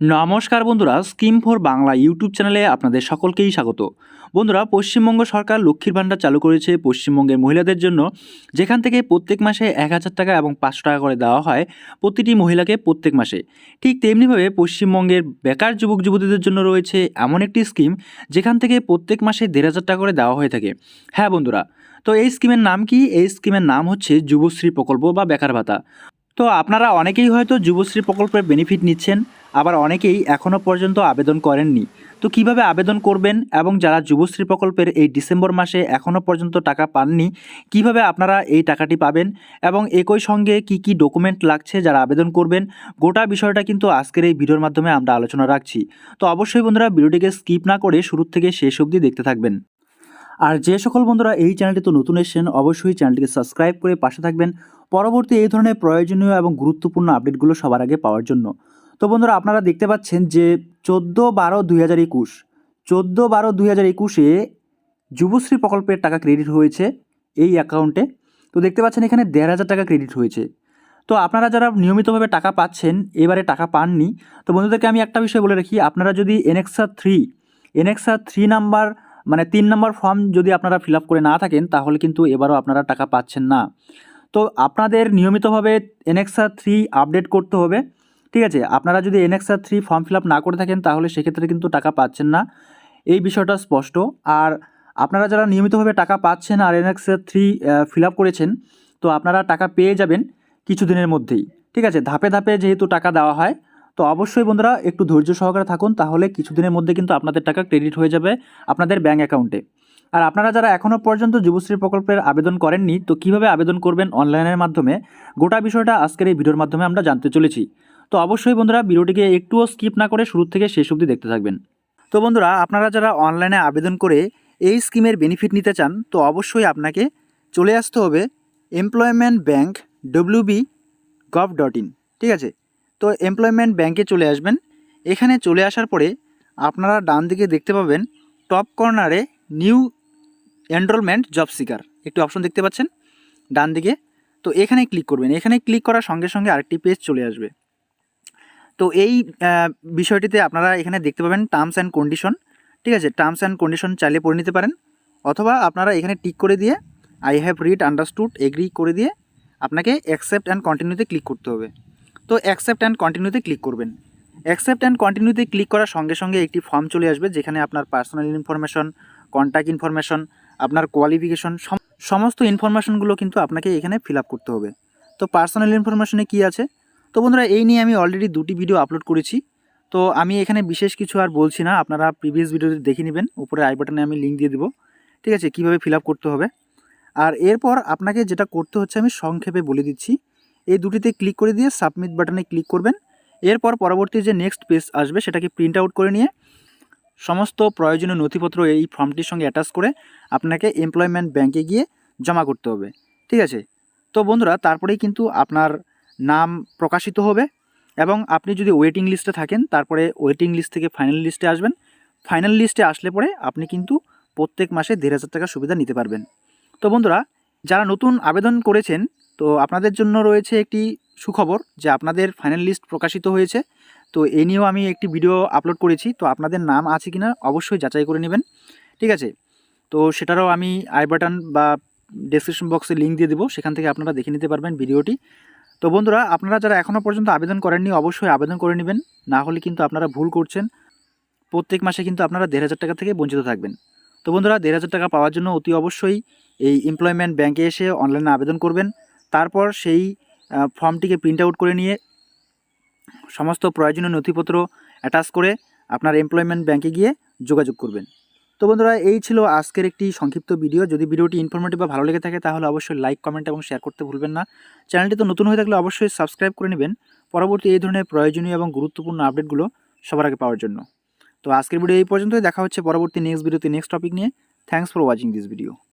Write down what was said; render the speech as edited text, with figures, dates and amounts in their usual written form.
নমস্কার বন্ধুরা, scheme for Bangla YouTube চ্যানেলে আপনাদের সকলকেই স্বাগত। বন্ধুরা, পশ্চিমবঙ্গ সরকার লক্ষ্মীর ভাণ্ডার চালু করেছে পশ্চিমবঙ্গের মহিলাদের জন্য, যেখান থেকে প্রত্যেক মাসে ১,০০০ টাকা এবং ৫০০ টাকা করে দেওয়া হয় প্রতিটি মহিলাকে প্রত্যেক মাসে। ঠিক তেমনিভাবে পশ্চিমবঙ্গের বেকার যুবক যুবতীদের জন্য রয়েছে এমন একটি স্কিম, যেখান থেকে প্রত্যেক মাসে ১,৫০০ টাকা করে দেওয়া হয়ে থাকে। হ্যাঁ বন্ধুরা, তো এই স্কিমের নাম কি? এই স্কিমের নাম হচ্ছে যুবশ্রী প্রকল্প বা বেকার ভাতা। তো আপনারা অনেকেই হয়তো যুবশ্রী প্রকল্পের বেনিফিট নিচ্ছেন, আবার অনেকেই এখনও পর্যন্ত আবেদন করেননি। তো কিভাবে আবেদন করবেন এবং যারা যুবশ্রী প্রকল্পের এই ডিসেম্বর মাসে এখনও পর্যন্ত টাকা পাননি, কিভাবে আপনারা এই টাকাটি পাবেন এবং একই সঙ্গে কি কি ডকুমেন্ট লাগছে যারা আবেদন করবেন, গোটা বিষয়টা কিন্তু আজকের এই ভিডিওর মাধ্যমে আমরা আলোচনা রাখছি। তো অবশ্যই বন্ধুরা, ভিডিওটিকে স্কিপ না করে শুরু থেকে শেষ অবধি দেখতে থাকবেন। আর যে সকল বন্ধুরা এই চ্যানেলটি তো নতুন এসেছেন, অবশ্যই চ্যানেলটিকে সাবস্ক্রাইব করে পাশে থাকবেন পরবর্তী এই ধরনের প্রয়োজনীয় এবং গুরুত্বপূর্ণ আপডেটগুলো সবার আগে পাওয়ার জন্য। তো বন্ধুরা, আপনারা দেখতে পাচ্ছেন যে 14/12/2021 14/12/2021-এ যুবশ্রী প্রকল্পের টাকা ক্রেডিট হয়েছে এই অ্যাকাউন্টে। তো দেখতে পাচ্ছেন এখানে ১,৫০০ টাকা ক্রেডিট হয়েছে। তো আপনারা যারা নিয়মিতভাবে টাকা পাচ্ছেন, এবারে টাকা পাননি, তো বন্ধুদেরকে আমি একটা বিষয় বলে রাখি, আপনারা যদি এনএক্সা 3 নাম্বার মানে 3 নম্বর ফর্ম যদি আপনারা ফিল আপ করে না থাকেন, তাহলে কিন্তু এবারও আপনারা টাকা পাচ্ছেন না। তো আপনাদের নিয়মিতভাবে এনএক্সা 3 আপডেট করতে হবে। ঠিক আছে? আপনারা যদি এনএক্সা 3 ফর্ম ফিল আপ না করে থাকেন, তাহলে সেক্ষেত্রে কিন্তু টাকা পাচ্ছেন না, এই বিষয়টা স্পষ্ট। আর আপনারা যারা নিয়মিতভাবে টাকা পাচ্ছেন আর এনএক্সা 3 ফিল আপ করেছেন, তো আপনারা টাকা পেয়ে যাবেন কিছুদিনের মধ্যেই। ঠিক আছে? ধাপে ধাপে যেহেতু টাকা দেওয়া হয়, তো অবশ্যই বন্ধুরা একটু ধৈর্য সহকারে থাকুন, তাহলে কিছুদিনের মধ্যে কিন্তু আপনাদের টাকা ক্রেডিট হয়ে যাবে আপনাদের ব্যাঙ্ক অ্যাকাউন্টে। আর আপনারা যারা এখনও পর্যন্ত যুবশ্রী প্রকল্পের আবেদন করেননি, তো কীভাবে আবেদন করবেন অনলাইনের মাধ্যমে, গোটা বিষয়টা আজকের এই ভিডিওর মাধ্যমে আমরা জানতে চলেছি। তো অবশ্যই বন্ধুরা, ভিডিওটিকে একটুও স্কিপ না করে শুরু থেকে শেষ অবধি দেখতে থাকবেন। তো বন্ধুরা, আপনারা যারা অনলাইনে আবেদন করে এই স্কিমের বেনিফিট নিতে চান, তো অবশ্যই আপনাকে চলে আসতে হবে এমপ্লয়মেন্ট ব্যাঙ্ক wb.gov.in। ঠিক আছে? তো এমপ্লয়মেন্ট ব্যাঙ্কে চলে আসবেন। এখানে চলে আসার পরে আপনারা ডান দিকে দেখতে পাবেন টপ কর্নারে নিউ এনরোলমেন্ট জব সিকার একটি অপশন দেখতে পাচ্ছেন ডান দিকে। তো এখানে ক্লিক করবেন। এখানে ক্লিক করার সঙ্গে সঙ্গে আরেকটি পেজ চলে আসবে। তো এই বিষয়টিতে আপনারা এখানে দেখতে পাবেন টার্মস অ্যান্ড কন্ডিশন। ঠিক আছে? টার্মস অ্যান্ড কন্ডিশন চাইলে পড়ে নিতে পারেন, অথবা আপনারা এখানে টিক করে দিয়ে I have read understood agree করে দিয়ে আপনাকে অ্যাকসেপ্ট অ্যান্ড কন্টিনিউতে ক্লিক করতে হবে। তো অ্যাকসেপ্ট অ্যান্ড কন্টিনিউতে ক্লিক করবেন। অ্যাকসেপ্ট অ্যান্ড কন্টিনিউতে ক্লিক করার সঙ্গে সঙ্গে একটি ফর্ম চলে আসবে, যেখানে আপনার পার্সোনাল ইনফরমেশন, কন্ট্যাক্ট ইনফরমেশন, আপনার কোয়ালিফিকেশন, সমস্ত ইনফরমেশনগুলো কিন্তু আপনাকে এখানে ফিল আপ করতে হবে। তো পার্সোনাল ইনফরমেশনে কী আছে? তো বন্ধুরা, এই নিয়ে আমি অলরেডি 2টি ভিডিও আপলোড করেছি। তো আমি এখানে বিশেষ কিছু আর বলছি না, আপনারা প্রিভিয়াস ভিডিওটি দেখে নেবেন, উপরে আই বাটনে আমি লিঙ্ক দিয়ে দেবো। ঠিক আছে? কীভাবে ফিল আপ করতে হবে। আর এরপর আপনাকে যেটা করতে হচ্ছে আমি সংক্ষেপে বলে দিচ্ছি। এই দুটিতে ক্লিক করে দিয়ে সাবমিট বাটনে ক্লিক করবেন। এরপর পরবর্তী যে নেক্সট পেজ আসবে, সেটাকে প্রিন্ট আউট করে নিয়ে সমস্ত প্রয়োজনীয় নথিপত্র এই ফর্মটির সঙ্গে অ্যাটাচ করে আপনাকে এমপ্লয়মেন্ট ব্যাঙ্কে গিয়ে জমা করতে হবে। ঠিক আছে? তো বন্ধুরা, তারপরেই কিন্তু আপনার নাম প্রকাশিত হবে, এবং আপনি যদি ওয়েটিং লিস্টে থাকেন, তারপরে ওয়েটিং লিস্ট থেকে ফাইনাল লিস্টে আসবেন। ফাইনাল লিস্টে আসলে পরে আপনি কিন্তু প্রত্যেক মাসে ১,৫০০ টাকা সুবিধা নিতে পারবেন। তো বন্ধুরা, যারা নতুন আবেদন করেছেন, তো আপনাদের জন্য রয়েছে একটি সুখবর, যে আপনাদের ফাইনাল লিস্ট প্রকাশিত হয়েছে। তো এ নিয়েও আমি একটি ভিডিও আপলোড করেছি। তো আপনাদের নাম আছে কিনা অবশ্যই যাচাই করে নেবেন। ঠিক আছে? তো সেটারও আমি আই বাটন বা ডেসক্রিপশন বক্সে লিঙ্ক দিয়ে দেবো, সেখান থেকে আপনারা দেখে নিতে পারবেন ভিডিওটি। তো বন্ধুরা, আপনারা যারা এখনও পর্যন্ত আবেদন করেননি, অবশ্যই আবেদন করে নেবেন, না হলে কিন্তু আপনারা ভুল করছেন। প্রত্যেক মাসে কিন্তু আপনারা ১,৫০০ টাকা থেকে বঞ্চিত থাকবেন। তো বন্ধুরা, ১,৫০০ টাকা পাওয়ার জন্য অতি অবশ্যই এই এমপ্লয়মেন্ট ব্যাঙ্কে এসে অনলাইনে আবেদন করবেন। তারপর সেই ফর্মটিকে প্রিন্ট আউট করে নিয়ে সমস্ত প্রয়োজনীয় নথিপত্র অ্যাটাচ করে আপনার এমপ্লয়মেন্ট ব্যাঙ্কে গিয়ে যোগাযোগ করবেন। তো বন্ধুরা, এই ছিল আজকের একটি সংক্ষিপ্ত ভিডিও। যদি ভিডিওটি ইনফরমেটিভ বা ভালো লেগে থাকে, তাহলে অবশ্যই লাইক, কমেন্ট এবং শেয়ার করতে ভুলবেন না। চ্যানেলটি তো নতুন হয়ে থাকলে অবশ্যই সাবস্ক্রাইব করে নেবেন, পরবর্তী এই ধরনের প্রয়োজনীয় এবং গুরুত্বপূর্ণ আপডেটগুলো সবার আগে পাওয়ার জন্য। তো আজকের ভিডিও এই পর্যন্তই। দেখা হচ্ছে পরবর্তী নেক্সট ভিডিওতে নেক্সট টপিক নিয়ে। Thanks for watching this video.